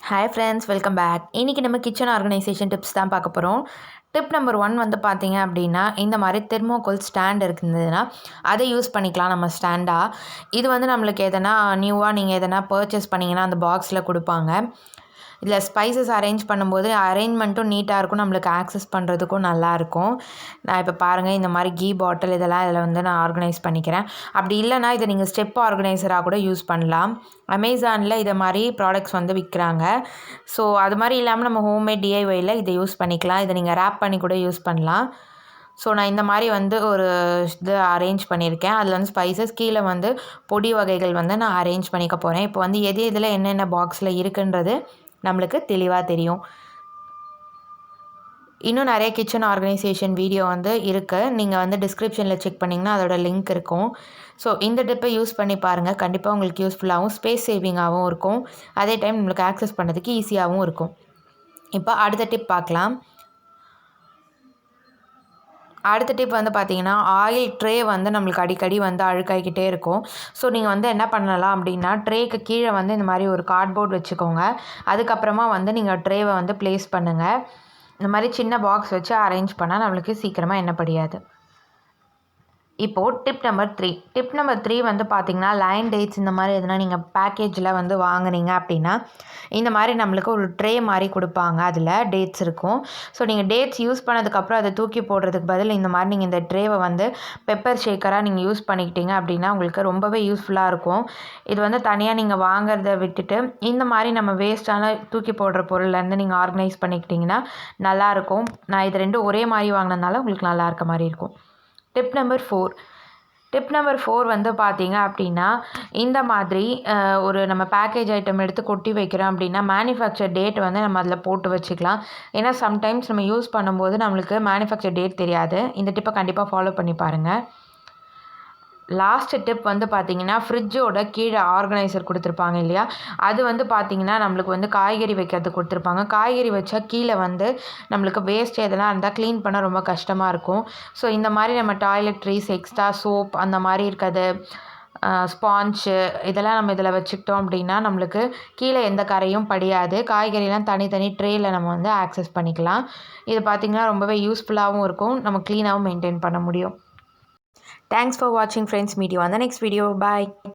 Hi friends, welcome back. இன்றைக்கி நம்ம kitchen organisation tips தான் பார்க்க போகிறோம். டிப் நம்பர் 1 வந்து பார்த்தீங்க அப்படின்னா, இந்த மாதிரி தெர்மோகோல் ஸ்டாண்ட் இருந்ததுன்னா அதை யூஸ் பண்ணிக்கலாம் நம்ம ஸ்டாண்டாக. இது வந்து நம்மளுக்கு எதனா நியூவாக நீங்கள் எதனா பர்ச்சேஸ் பண்ணிங்கன்னா அந்த பாக்ஸில் கொடுப்பாங்க. இதில் ஸ்பைசஸ் அரேஞ்ச் பண்ணும்போது அரேஞ்ச்மெண்ட்டும் நீட்டாக இருக்கும், நம்மளுக்கு ஆக்சஸ் பண்ணுறதுக்கும் நல்லாயிருக்கும். நான் இப்போ பாருங்கள், இந்த மாதிரி கீ பாட்டில் இதெல்லாம் இதில் வந்து நான் ஆர்கனைஸ் பண்ணிக்கிறேன். அப்படி இல்லைனா இதை நீங்கள் ஸ்டெப் ஆர்கனைசராக கூட யூஸ் பண்ணலாம். அமேசானில் இதை மாதிரி ப்ராடக்ட்ஸ் வந்து விற்கிறாங்க. ஸோ அது மாதிரி இல்லாமல் நம்ம ஹோம்மேட் டிஐஒயில் இதை யூஸ் பண்ணிக்கலாம். இதை நீங்கள் ரேப் பண்ணி கூட யூஸ் பண்ணலாம். ஸோ நான் இந்த மாதிரி வந்து ஒரு இது அரேஞ்ச் பண்ணியிருக்கேன். அதில் வந்து ஸ்பைசஸ் கீழே வந்து பொடி வகைகள் வந்து நான் அரேஞ்ச் பண்ணிக்க போகிறேன். இப்போ வந்து எது இதில் என்னென்ன பாக்ஸில் இருக்குன்றது நம்மளுக்கு தெளிவாக தெரியும். இன்னும் நிறைய கிச்சன் ஆர்கனைசேஷன் வீடியோ வந்து இருக்குது. நீங்கள் வந்து டிஸ்கிரிப்ஷனில் செக் பண்ணிங்கன்னா அதோட லிங்க் இருக்கும். ஸோ இந்த டிப்பை யூஸ் பண்ணி பாருங்கள். கண்டிப்பாக உங்களுக்கு யூஸ்ஃபுல்லாகவும் ஸ்பேஸ் சேவிங்காகவும் இருக்கும். அதே டைம் நம்மளுக்கு ஆக்சஸ் பண்ணுறதுக்கு ஈஸியாகவும் இருக்கும். இப்போ அடுத்த டிப் பார்க்கலாம். அடுத்த டிப் வந்து பார்த்திங்கன்னா, ஆயில் ட்ரே வந்து நம்மளுக்கு அடிக்கடி வந்து அழுக்காகிக்கிட்டே இருக்கும். ஸோ நீங்கள் வந்து என்ன பண்ணலாம் அப்படின்னா, ட்ரேக்கு கீழே வந்து இந்த மாதிரி ஒரு கார்ட்போர்ட் வச்சுக்கோங்க. அதுக்கப்புறமா வந்து நீங்கள் ட்ரேவை வந்து ப்ளேஸ் பண்ணுங்கள். இந்த மாதிரி சின்ன பாக்ஸ் வச்சு அரேஞ்ச் பண்ணால் நம்மளுக்கு சீக்கிரமாக எண்ணெய் படியாது. இப்போது டிப் நம்பர் 3 வந்து பார்த்திங்கன்னா, லைன் டேட்ஸ் இந்த மாதிரி எதுனா நீங்கள் பேக்கேஜில் வந்து வாங்குனீங்க அப்படின்னா இந்த மாதிரி நம்மளுக்கு ஒரு ட்ரே மாதிரி கொடுப்பாங்க. அதில் டேட்ஸ் இருக்கும். ஸோ நீங்கள் டேட்ஸ் யூஸ் பண்ணதுக்கப்புறம் அதை தூக்கி போடுறதுக்கு பதில் இந்த மாதிரி நீங்கள் இந்த ட்ரேவை வந்து பெப்பர் ஷேக்கராக நீங்கள் யூஸ் பண்ணிக்கிட்டீங்க அப்படின்னா உங்களுக்கு ரொம்பவே யூஸ்ஃபுல்லாக இருக்கும். இது வந்து தனியாக நீங்கள் வாங்குறத விட்டுட்டு இந்த மாதிரி நம்ம வேஸ்ட்டான தூக்கி போடுற பொருள்லேருந்து நீங்கள் ஆர்கனைஸ் பண்ணிக்கிட்டிங்கன்னா நல்லாயிருக்கும். நான் இது ரெண்டும் ஒரே மாதிரி வாங்கினதுனால உங்களுக்கு நல்லா இருக்க மாதிரி இருக்கும். டிப் நம்பர் 4 வந்து பார்த்தீங்க அப்படின்னா, இந்த மாதிரி ஒரு நம்ம பேக்கேஜ் ஐட்டம் எடுத்து கொட்டி வைக்கிறோம் அப்படின்னா மேனுஃபேக்சர் டேட் வந்து நம்ம அதில் போட்டு வச்சுக்கலாம். ஏன்னா சம்டைம்ஸ் நம்ம யூஸ் பண்ணும்போது நம்மளுக்கு மேனுஃபேக்சர் டேட் தெரியாது. இந்த டிப்பை கண்டிப்பாக ஃபாலோ பண்ணி பாருங்கள். லாஸ்ட் டிப் வந்து பார்த்திங்கன்னா, ஃப்ரிட்ஜோட கீழே ஆர்கனைசர் கொடுத்துருப்பாங்க இல்லையா, அது வந்து பார்த்திங்கன்னா நம்மளுக்கு வந்து காய்கறி வைக்கிறதுக்கு கொடுத்துருப்பாங்க. காய்கறி வச்சா கீழே வந்து நம்மளுக்கு வேஸ்ட் எதெல்லாம் இருந்தால் க்ளீன் பண்ண ரொம்ப கஷ்டமாக இருக்கும். ஸோ இந்த மாதிரி நம்ம டாய்லெட்ரிஸ், எக்ஸ்ட்ரா சோப் அந்த மாதிரி இருக்கிறது, ஸ்பாஞ்சு இதெல்லாம் நம்ம இதில் வச்சுக்கிட்டோம் அப்படின்னா நம்மளுக்கு கீழே எந்த கரையும் படியாது. காய்கறிலாம் தனித்தனி ட்ரேயில் நம்ம வந்து ஆக்சஸ் பண்ணிக்கலாம். இது பார்த்திங்கன்னா ரொம்பவே யூஸ்ஃபுல்லாகவும் இருக்கும். நம்ம க்ளீனாகவும் மெயின்டைன் பண்ண முடியும். Thanks for watching friends. Meet you on the next video. Bye.